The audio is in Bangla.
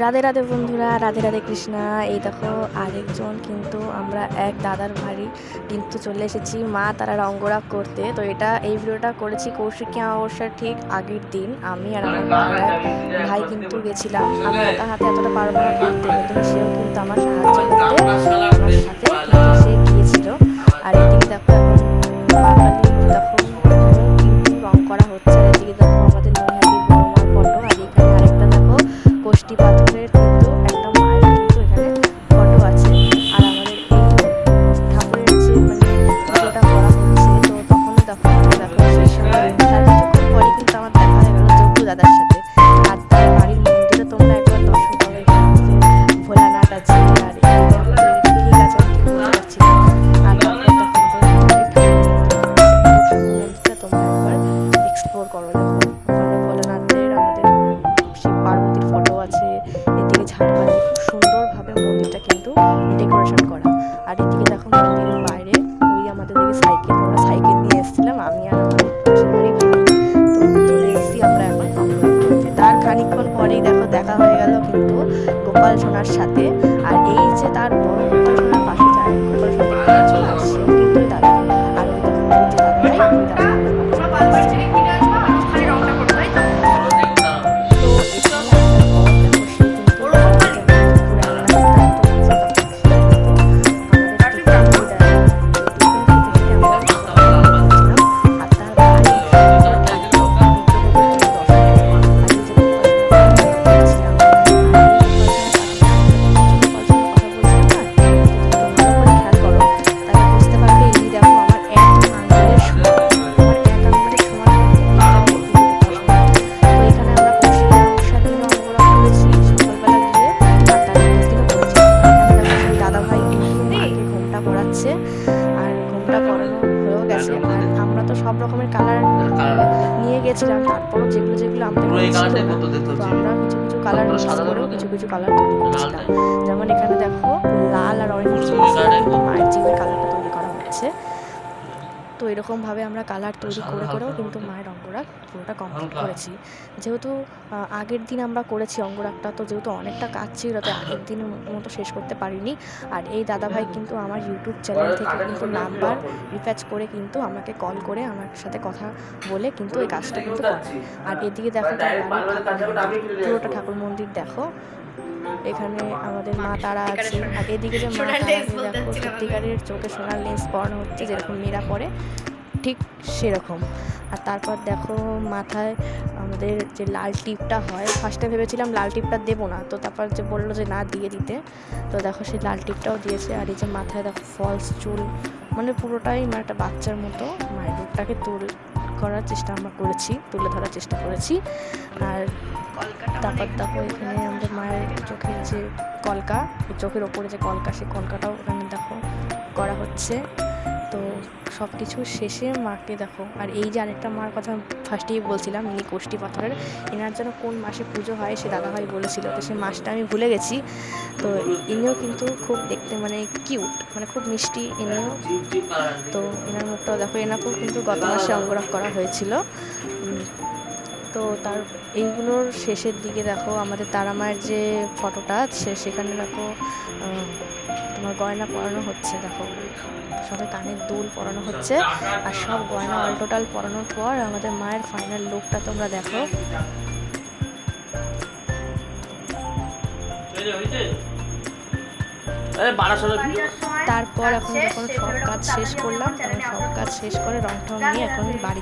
রাধে রাধে বন্ধুরা, রাধে রাধে কৃষ্ণা। এই দেখো আরেকজন, কিন্তু আমরা এক দাদার বাড়ি কিন্তু চলে এসেছি মা তারা রঙ্গরাগ করতে। তো এই ভিডিওটা করেছি কৌশিকী অমাবস্যার ঠিক আগের দিন। আমি আর আমার ভাই কিন্তু গেছিলাম। আমি একা হাতে এতটা পারবো না করতে, কিন্তু সেও কিন্তু আমার সাহায্য করতে আমার সাথে কিন্তু সে গিয়েছিল। আর এদিকে দেখো দেখো কিন্তু রং করা হচ্ছে। এদিকে দেখো আমাদের নৈহাটি বড়মার ফটো, আর এখানে আরেকটা দেখো কোষ্ঠী পাথরের কিন্তু একটা মায়ের কিন্তু এখানে ফটো আছে। আর আমাদের এই ঠাকুরের যে পুজোটা করা হচ্ছে, তো তখনও দেখো সেই সময় তার কিছুক্ষণ পরে কিন্তু আমার দেখা হয়ে গেল জগ্গু দাদার সাথে। আর তার বাড়ির মন্দিরে তোমরা একবার দর্শন করো। এখানে যে ভোলানাথ আছে, আর এখানে আমাদের পিড়ি গাছ আমি ঠিক বলতে পারছি না। আর তারপর মন্দিরটা তোমরা একবার এক্সপ্লোর করো। দেখো ওখানে ভোলানাথের আমাদের শিব পার্বতীর ফটো আছে। এদিকে ঝাড়বাতি খুব সুন্দরভাবে মন্দিরটা কিন্তু ডেকোরেশন করা। আর এদিকে দেখো মন্দিরের বাইরে ওই আমাদের দিকে আমরা সাইকেল নিয়ে এসেছিলাম, আমি আর আমার পাশের বাড়ি ভাই। তো চলে এসেছি আমরা এখন রংপুর করতে। তার খানিকক্ষণ পরেই দেখো দেখা হয়ে গেল কিন্তু গোপাল সোনার সাথে। আর এই যে তার বড় গোপাল সোনার পাশে যায় গোপাল সোনার চলে আসছে কিন্তু দাদা। আর ওই দেখো ওই যে দাদা ভাই, ওই দাদা করাচ্ছে। আর ঘুমটা করানো হয়েও গেছে। আর আমরা তো সব রকমের কালার নিয়ে গেছিলাম, তারপরও যেগুলো আমাদের তো আমরা কিছু কিছু কালার মিক্স করেও কিছু কালার তৈরি করেছিলাম। যেমন এখানে দেখো লাল আর অরেঞ্জ মায়ের জিভের কালারটা তৈরি করা হচ্ছে। তো এরকমভাবে আমরা কালার তৈরি করেও কিন্তু মায়ের অঙ্গরাগ পুরোটা কমপ্লিট করেছি। যেহেতু আগের দিন আমরা করেছি অঙ্গরাগটা, তো যেহেতু অনেকটা কাজ ছিল, তো আগের দিন মতো শেষ করতে পারিনি। আর এই দাদাভাই কিন্তু আমার ইউটিউব চ্যানেল থেকে কিন্তু নাম্বার রিচার্জ করে কিন্তু আমাকে কল করে আমার সাথে কথা বলে কিন্তু এই কাজটা কিন্তু করে। আর এদিকে দেখো পুরোটা ঠাকুর মন্দির দেখো। এখানে আমাদের মা তারা আছে। আর এদিকে যে মা তারা দেখো সত্যিকারের চোখে সোনার লেন্স পরানো হচ্ছে, যেরকম মেয়েরা পরে ঠিক সেরকম। আর তারপর দেখো মাথায় আমাদের যে লাল টিপটা হয়, ফার্স্টে ভেবেছিলাম লাল টিপটা দেবো না, তো তারপর যে বললো যে না দিয়ে দিতে, তো দেখো সেই লাল টিপটাও দিয়েছে। আর এই যে মাথায় দেখো ফলস চুল, পুরোটাই একটা বাচ্চার মতো মায়ের রূপটাকে করার চেষ্টা আমরা করেছি, তুলে ধরার চেষ্টা করেছি। আর তারপর দেখো এখানে আমাদের মায়ের চোখের যে কলকা, চোখের ওপরে যে কলকা, সেই কলকাটাও এখানে দেখো করা হচ্ছে। তো সব কিছু শেষে মাকে দেখো। আর এই যে আরেকটা মার কথা ফার্স্টেই বলছিলাম, ইনি কোষ্ঠী পাথরের, এনার জন্য কোন মাসে পুজো হয় সে দাদাভাই বলেছিল, তো সেই মাসটা আমি ভুলে গেছি। তো ইনিও কিন্তু খুব দেখতে কিউট, খুব মিষ্টি ইনিও। তো এনার মুখটাও দেখো, এনাকেও কিন্তু গত মাসে অঙ্গরাগ করা হয়েছিল। তো তার এইগুলোর শেষের দিকে দেখো আমাদের তারা মায়ের যে ফটোটা আছে, সেখানে দেখো তোমার গয়না পরানো হচ্ছে। দেখো সবাই কানের দুল পরানো হচ্ছে, আর সব গয়না অল টোটাল পরানোর পর আমাদের মায়ের ফাইনাল লুকটা তোমরা দেখো। তারপর এখন যখন সব কাজ শেষ করলাম, তখন সব কাজ শেষ করে রং টং নিয়ে এখন বাড়ি